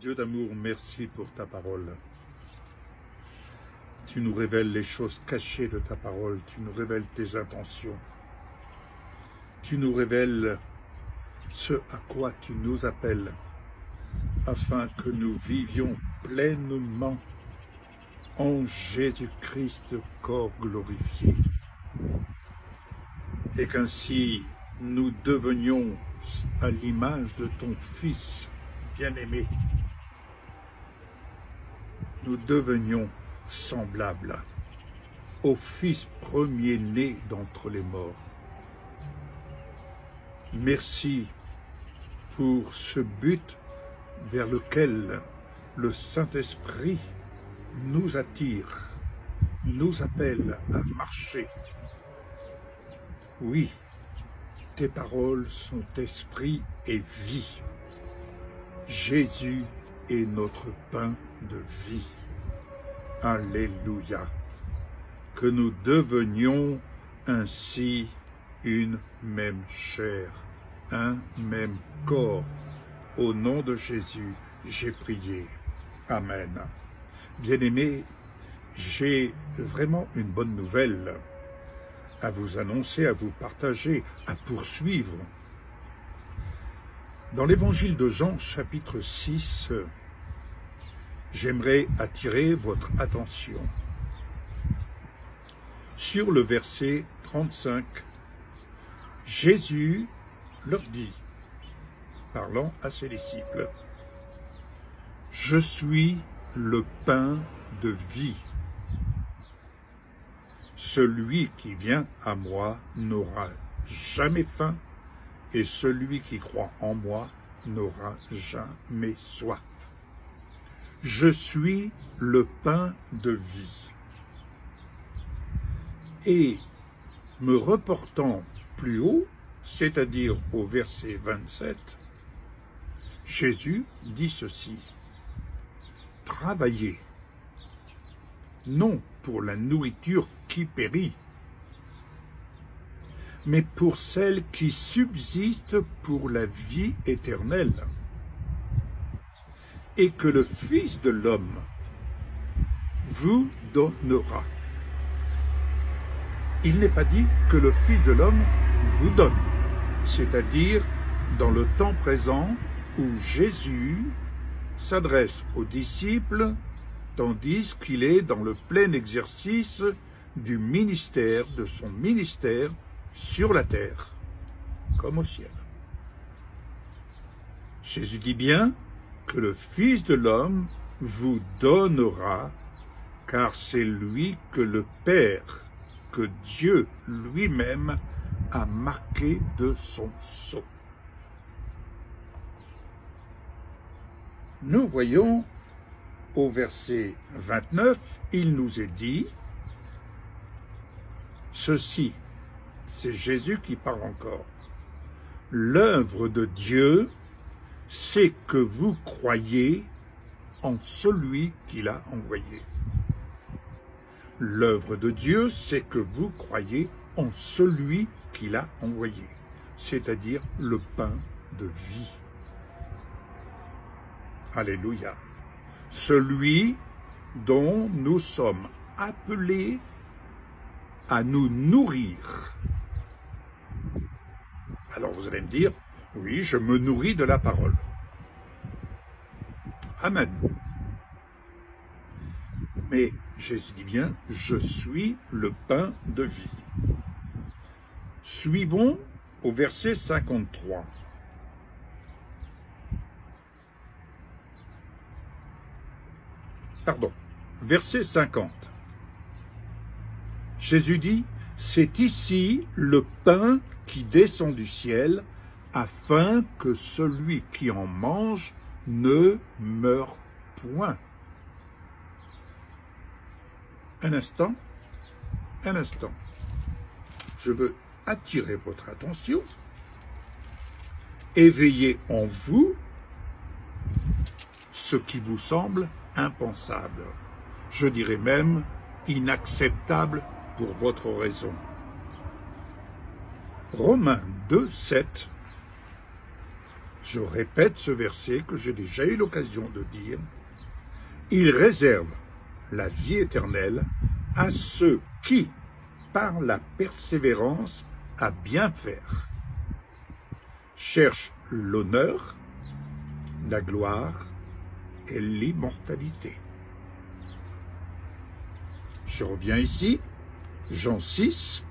Dieu d'amour, merci pour ta parole. Tu nous révèles les choses cachées de ta parole, tu nous révèles tes intentions. Tu nous révèles ce à quoi tu nous appelles, afin que nous vivions pleinement en Jésus-Christ, corps glorifié, et qu'ainsi nous devenions à l'image de ton Fils bien-aimé. Nous devenions semblables au Fils premier-né d'entre les morts. Merci pour ce but vers lequel le Saint-Esprit nous attire, nous appelle à marcher. Oui, tes paroles sont esprit et vie. Jésus est notre pain de vie. Alléluia. Que nous devenions ainsi une même chair, un même corps. Au nom de Jésus, j'ai prié. Amen. Bien-aimés, j'ai vraiment une bonne nouvelle à vous annoncer, à vous partager, à poursuivre. Dans l'évangile de Jean, chapitre 6, j'aimerais attirer votre attention sur le verset 35. Jésus leur dit, parlant à ses disciples, « Je suis le pain de vie. Celui qui vient à moi n'aura jamais faim, et celui qui croit en moi n'aura jamais soif. Je suis le pain de vie. » Et me reportant plus haut, c'est-à-dire au verset 27, Jésus dit ceci, « Travaillez, non pour la nourriture qui périt, mais pour celle qui subsiste pour la vie éternelle, et que le Fils de l'homme vous donnera. » Il n'est pas dit que le Fils de l'homme vous donne, c'est-à-dire dans le temps présent où Jésus s'adresse aux disciples tandis qu'il est dans le plein exercice du ministère, de son ministère sur la terre, comme au ciel. Jésus dit bien que le Fils de l'homme vous donnera, car c'est lui que le Père, que Dieu lui-même a marqué de son sceau. Nous voyons au verset 29, il nous est dit, ceci, c'est Jésus qui parle encore, l'œuvre de Dieu, c'est que vous croyez en celui qu'il a envoyé. L'œuvre de Dieu, c'est que vous croyez en celui qu'il a envoyé, c'est-à-dire le pain de vie. Alléluia. Celui dont nous sommes appelés à nous nourrir. Alors vous allez me dire, oui, je me nourris de la parole. Amen. Mais Jésus dit bien, je suis le pain de vie. Suivons au verset 53. Pardon, verset 50. Jésus dit, c'est ici le pain qui descend du ciel, afin que celui qui en mange ne meure point. Un instant. Je veux attirer votre attention, éveiller en vous ce qui vous semble impensable, je dirais même inacceptable pour votre raison. Romains 2, 7. Je répète ce verset que j'ai déjà eu l'occasion de dire. Il réserve la vie éternelle à ceux qui, par la persévérance à bien faire, cherchent l'honneur, la gloire et l'immortalité. Je reviens ici, Jean 6,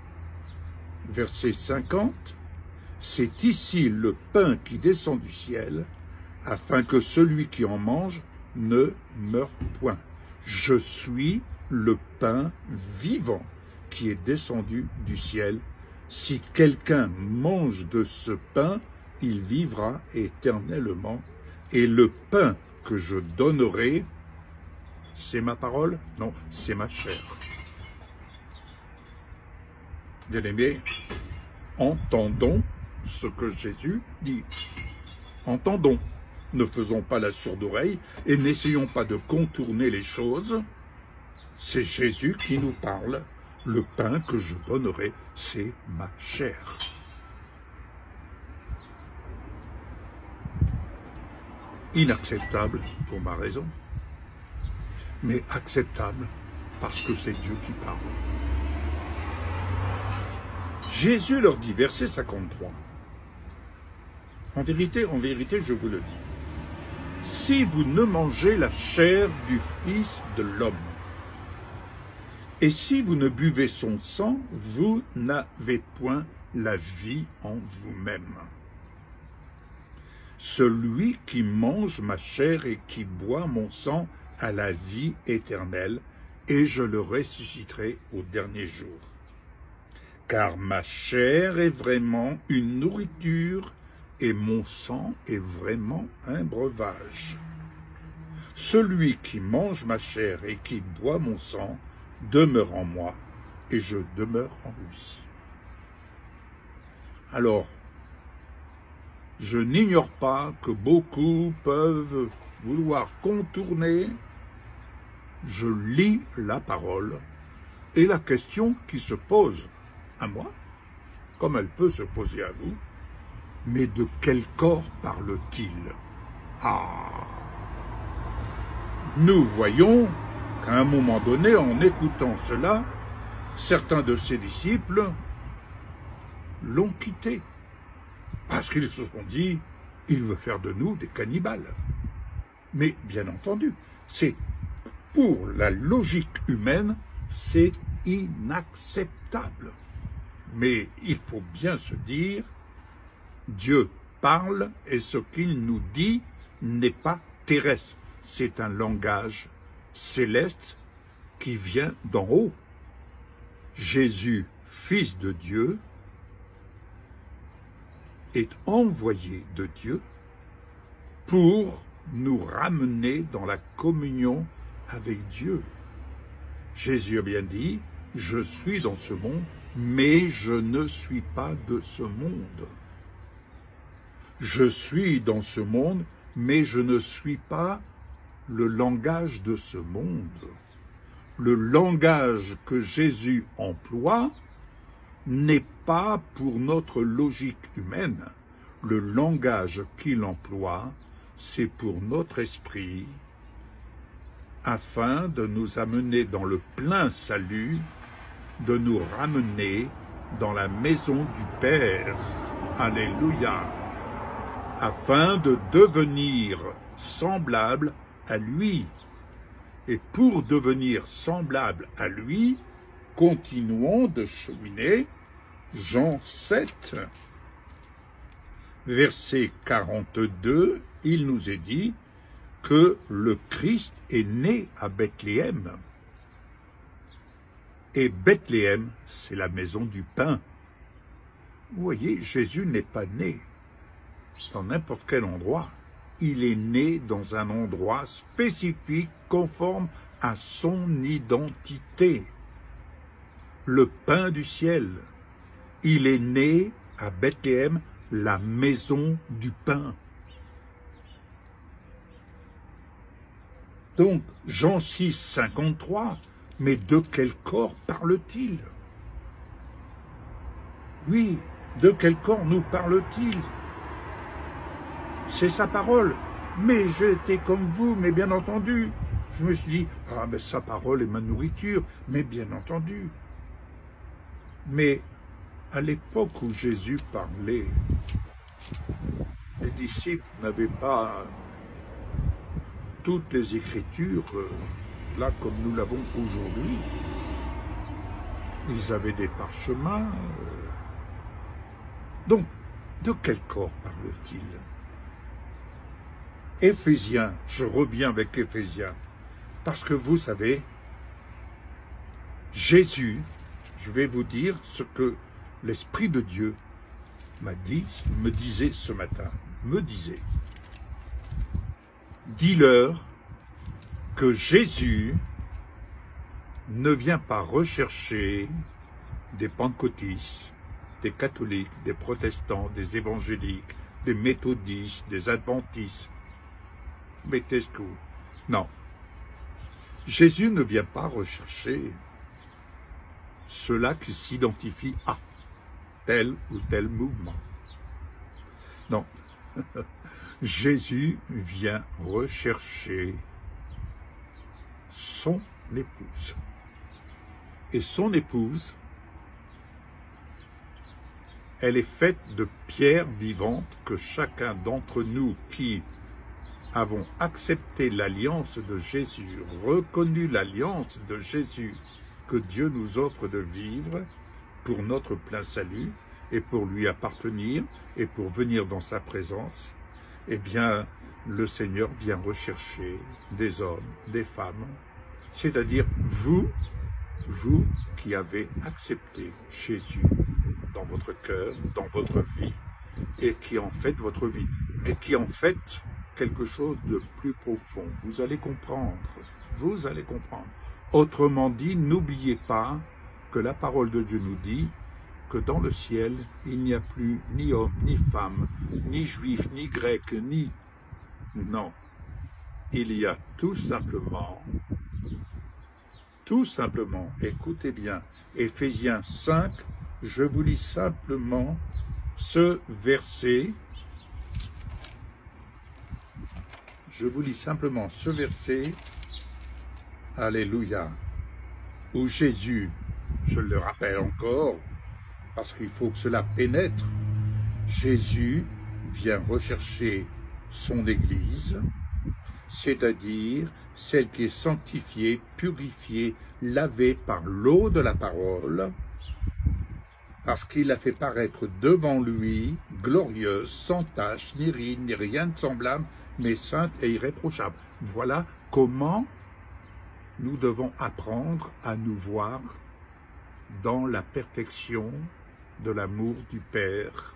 verset 50. C'est ici le pain qui descend du ciel, afin que celui qui en mange ne meure point. Je suis le pain vivant qui est descendu du ciel. Si quelqu'un mange de ce pain, il vivra éternellement. Et le pain que je donnerai, c'est ma parole? Non, c'est ma chair. Bien-aimés, entendons ce que Jésus dit. Entendons. Ne faisons pas la sourde oreille et n'essayons pas de contourner les choses. C'est Jésus qui nous parle. Le pain que je donnerai, c'est ma chair. Inacceptable pour ma raison, mais acceptable parce que c'est Dieu qui parle. Jésus leur dit, verset 53, en vérité, je vous le dis, si vous ne mangez la chair du Fils de l'homme, et si vous ne buvez son sang, vous n'avez point la vie en vous-même. Celui qui mange ma chair et qui boit mon sang a la vie éternelle, et je le ressusciterai au dernier jour. Car ma chair est vraiment une nourriture, et mon sang est vraiment un breuvage. Celui qui mange ma chair et qui boit mon sang demeure en moi, et je demeure en lui. Alors, je n'ignore pas que beaucoup peuvent vouloir contourner. Je lis la parole, et la question qui se pose à moi, comme elle peut se poser à vous, mais de quel corps parle-t-il? Ah! Nous voyons qu'à un moment donné, en écoutant cela, certains de ses disciples l'ont quitté, parce qu'ils se sont dit, il veut faire de nous des cannibales. Mais bien entendu, c'est pour la logique humaine, c'est inacceptable. Mais il faut bien se dire, Dieu parle et ce qu'il nous dit n'est pas terrestre. C'est un langage céleste qui vient d'en haut. Jésus, Fils de Dieu, est envoyé de Dieu pour nous ramener dans la communion avec Dieu. Jésus a bien dit, je suis dans ce monde, mais je ne suis pas de ce monde. Je suis dans ce monde, mais je ne suis pas le langage de ce monde. Le langage que Jésus emploie n'est pas pour notre logique humaine. Le langage qu'il emploie, c'est pour notre esprit, afin de nous amener dans le plein salut, de nous ramener dans la maison du Père. Alléluia! Afin de devenir semblable à lui. Et pour devenir semblable à lui, continuons de cheminer. Jean 7, verset 42, il nous est dit que le Christ est né à Bethléem. Et Bethléem, c'est la maison du pain. Vous voyez, Jésus n'est pas né dans n'importe quel endroit. Il est né dans un endroit spécifique, conforme à son identité. Le pain du ciel. Il est né à Bethléem, la maison du pain. Donc, Jean 6, 53, mais de quel corps parle-t-il? Oui, de quel corps nous parle-t-il? c'est sa parole. Mais j'étais comme vous, mais bien entendu. Je me suis dit, ah ben sa parole est ma nourriture, mais bien entendu. Mais à l'époque où Jésus parlait, les disciples n'avaient pas toutes les Écritures, là comme nous l'avons aujourd'hui. Ils avaient des parchemins. Donc, de quel corps parle-t-il? Éphésiens, je reviens avec Éphésiens, parce que vous savez, Jésus, je vais vous dire ce que l'Esprit de Dieu m'a dit, me disait ce matin, me disait, dis-leur que Jésus ne vient pas rechercher des pentecôtistes, des catholiques, des protestants, des évangéliques, des méthodistes, des adventistes. Mettez ce que vous... Non. Jésus ne vient pas rechercher ceux-là qui s'identifient à tel ou tel mouvement. Non. Jésus vient rechercher son épouse. Et son épouse, elle est faite de pierres vivantes que chacun d'entre nous qui avons accepté l'alliance de Jésus, reconnu l'alliance de Jésus que Dieu nous offre de vivre pour notre plein salut et pour lui appartenir et pour venir dans sa présence, eh bien, le Seigneur vient rechercher des hommes, des femmes, c'est-à-dire vous qui avez accepté Jésus dans votre cœur, dans votre vie, et qui en faites votre vie, mais qui en faites quelque chose de plus profond. Vous allez comprendre, vous allez comprendre. Autrement dit, n'oubliez pas que la parole de Dieu nous dit que dans le ciel, il n'y a plus ni homme, ni femme, ni juif, ni grec, ni... Non, il y a tout simplement, écoutez bien, Éphésiens 5, je vous lis simplement ce verset. Alléluia, où Jésus, je le rappelle encore, parce qu'il faut que cela pénètre, Jésus vient rechercher son Église, c'est-à-dire celle qui est sanctifiée, purifiée, lavée par l'eau de la parole, parce qu'il l'a fait paraître devant lui, glorieuse, sans tache, ni ride, ni rien de semblable, mais sainte et irréprochable. Voilà comment nous devons apprendre à nous voir dans la perfection de l'amour du Père,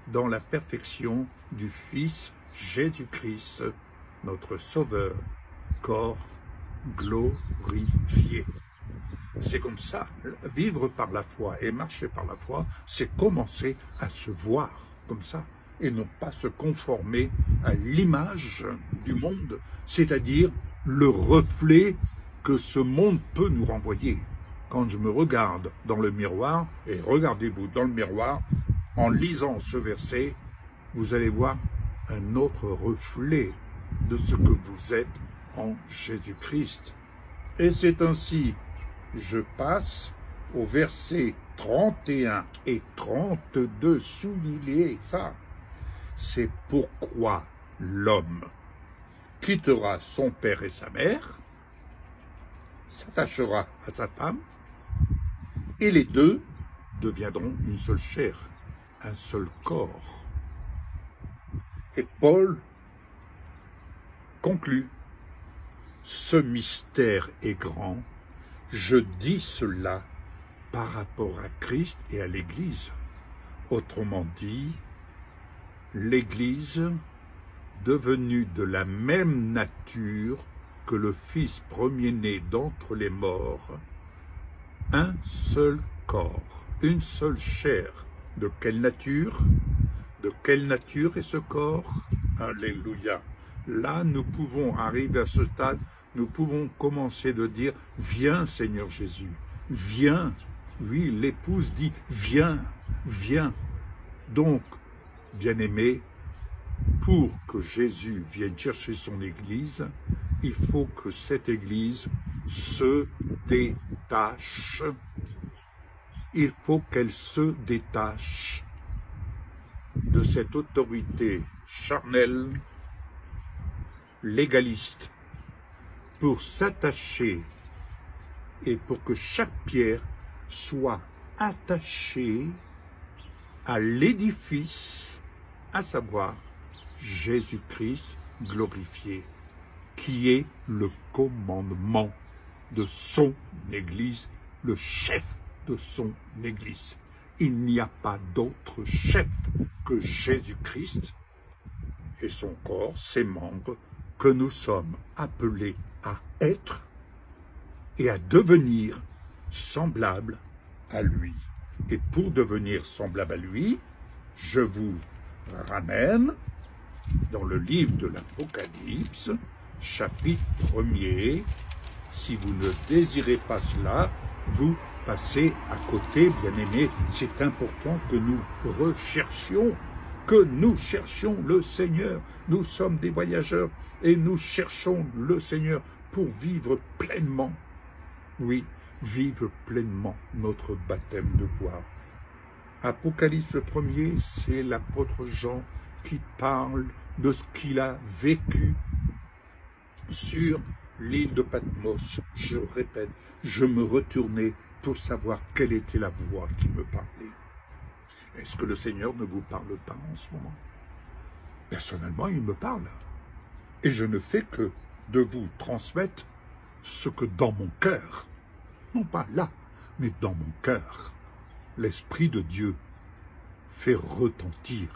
dans la perfection du Fils Jésus-Christ, notre Sauveur, corps glorifié. C'est comme ça, vivre par la foi et marcher par la foi, c'est commencer à se voir comme ça, et non pas se conformer à l'image du monde, c'est-à-dire le reflet que ce monde peut nous renvoyer. Quand je me regarde dans le miroir, et regardez-vous dans le miroir, en lisant ce verset, vous allez voir un autre reflet de ce que vous êtes en Jésus-Christ. Et c'est ainsi, je passe au verset 31 et 32, soulignez ça. C'est pourquoi l'homme quittera son père et sa mère, s'attachera à sa femme, et les deux deviendront une seule chair, un seul corps. Et Paul conclut, ce mystère est grand, je dis cela par rapport à Christ et à l'Église. Autrement dit, l'Église devenue de la même nature que le Fils premier-né d'entre les morts, un seul corps, une seule chair. De quelle nature? De quelle nature est ce corps? Alléluia. Là, nous pouvons arriver à ce stade, nous pouvons commencer de dire, viens Seigneur Jésus, viens. Oui, l'épouse dit, viens, viens. Donc, bien-aimés, pour que Jésus vienne chercher son Église, il faut que cette Église se détache. Il faut qu'elle se détache de cette autorité charnelle, légaliste, pour s'attacher et pour que chaque pierre soit attachée à l'édifice, à savoir Jésus-Christ glorifié, qui est le commandement de son Église, le chef de son Église. Il n'y a pas d'autre chef que Jésus-Christ et son corps, ses membres, que nous sommes appelés à être et à devenir semblables à lui. Et pour devenir semblable à lui, je vous ramène dans le livre de l'Apocalypse, chapitre 1er. Si vous ne désirez pas cela, vous passez à côté, bien-aimés. C'est important que nous recherchions, le Seigneur. Nous sommes des voyageurs et nous cherchons le Seigneur pour vivre pleinement. Oui, vivre pleinement notre baptême de gloire. Apocalypse 1er, c'est l'apôtre Jean qui parle de ce qu'il a vécu sur l'île de Patmos. Je répète, je me retournais pour savoir quelle était la voix qui me parlait. Est-ce que le Seigneur ne vous parle pas en ce moment? Personnellement, il me parle. Et je ne fais que de vous transmettre ce que dans mon cœur, non pas là, mais dans mon cœur, l'Esprit de Dieu fait retentir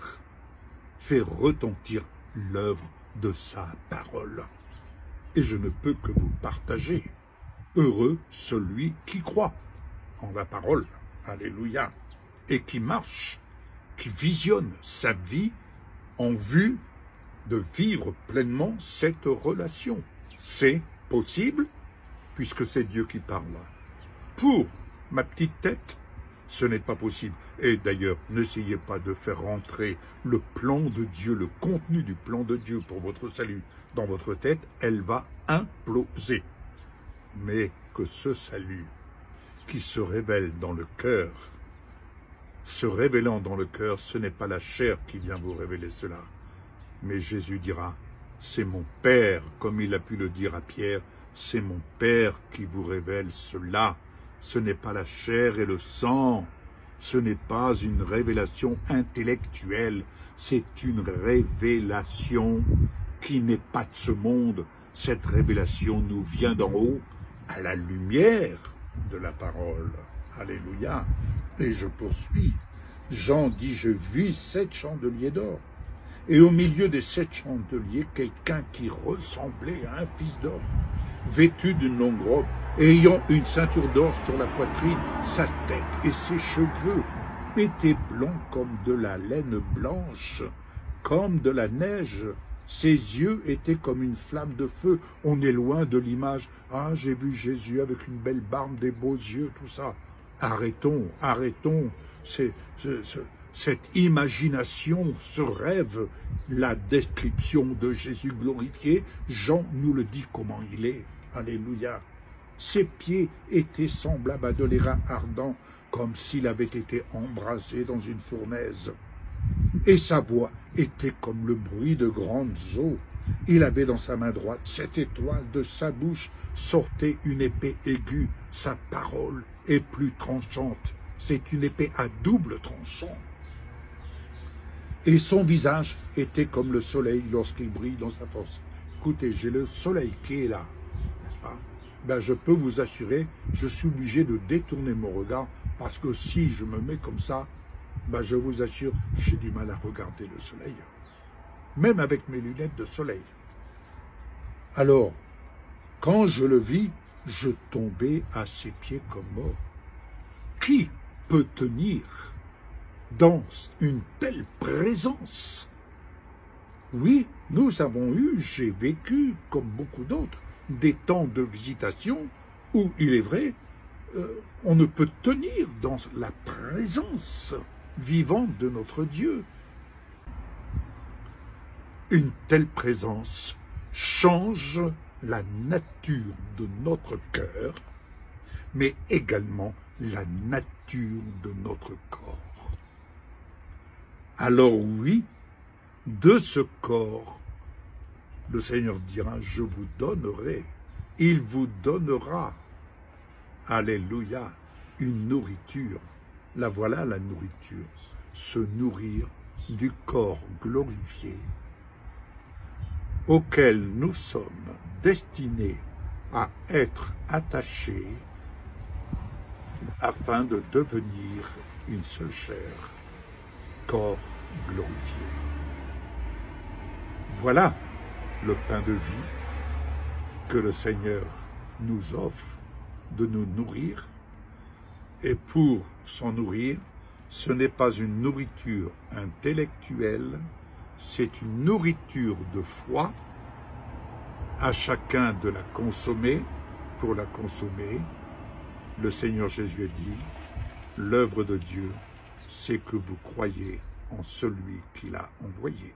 l'œuvre de sa parole. Et je ne peux que vous partager. Heureux celui qui croit en la parole, alléluia, et qui marche, qui visionne sa vie en vue de vivre pleinement cette relation. C'est possible, puisque c'est Dieu qui parle. Pour ma petite tête, ce n'est pas possible. Et d'ailleurs, n'essayez pas de faire rentrer le plan de Dieu, le contenu du plan de Dieu pour votre salut dans votre tête, elle va imploser. Mais que ce salut qui se révèle dans le cœur, se révélant dans le cœur, ce n'est pas la chair qui vient vous révéler cela. Mais Jésus dira, c'est mon Père, comme il a pu le dire à Pierre, c'est mon Père qui vous révèle cela. Ce n'est pas la chair et le sang, ce n'est pas une révélation intellectuelle, c'est une révélation qui n'est pas de ce monde. Cette révélation nous vient d'en haut, à la lumière de la parole. Alléluia. Et je poursuis. Jean dit, je vis 7 chandeliers d'or. Et au milieu des 7 chandeliers, quelqu'un qui ressemblait à un fils d'homme, vêtu d'une longue robe, ayant une ceinture d'or sur la poitrine, sa tête et ses cheveux étaient blancs comme de la laine blanche, comme de la neige. Ses yeux étaient comme une flamme de feu. On est loin de l'image. Ah, j'ai vu Jésus avec une belle barbe, des beaux yeux, tout ça. Arrêtons. Cette imagination, ce rêve, la description de Jésus glorifié, Jean nous le dit comment il est. Alléluia. Ses pieds étaient semblables à de l'airain ardent, comme s'il avait été embrasé dans une fournaise. Et sa voix était comme le bruit de grandes eaux. Il avait dans sa main droite 7 étoiles, de sa bouche sortait une épée aiguë. Sa parole est plus tranchante. C'est une épée à double tranchant. Et son visage était comme le soleil lorsqu'il brille dans sa force. Écoutez, j'ai le soleil qui est là, n'est-ce pas? Ben, je peux vous assurer, je suis obligé de détourner mon regard parce que si je me mets comme ça, ben, je vous assure, j'ai du mal à regarder le soleil. Même avec mes lunettes de soleil. Alors, quand je le vis, je tombais à ses pieds comme mort. Qui peut tenir dans une telle présence? Oui, nous avons eu, j'ai vécu, comme beaucoup d'autres, des temps de visitation où, il est vrai, on ne peut tenir dans la présence vivante de notre Dieu. Une telle présence change la nature de notre cœur, mais également la nature de notre corps. Alors oui, de ce corps, le Seigneur dira, je vous donnerai, il vous donnera, alléluia, une nourriture. La voilà la nourriture, se nourrir du corps glorifié auquel nous sommes destinés à être attachés afin de devenir une seule chair, corps glorifié. Voilà le pain de vie que le Seigneur nous offre de nous nourrir. Et pour s'en nourrir, ce n'est pas une nourriture intellectuelle, c'est une nourriture de foi. À chacun de la consommer. Pour la consommer, le Seigneur Jésus a dit, l'œuvre de Dieu, c'est que vous croyez en celui qu'il a envoyé.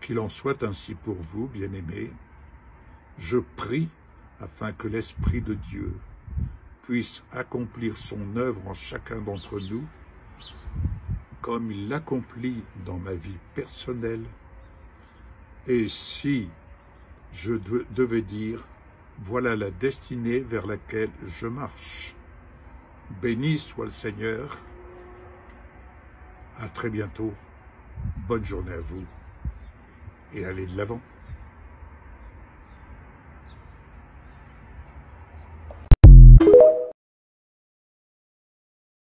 Qu'il en soit ainsi pour vous, bien-aimés. Je prie afin que l'Esprit de Dieu puisse accomplir son œuvre en chacun d'entre nous, comme il l'accomplit dans ma vie personnelle. Et si je devais dire, voilà la destinée vers laquelle je marche. Béni soit le Seigneur. À très bientôt. Bonne journée à vous et allez de l'avant.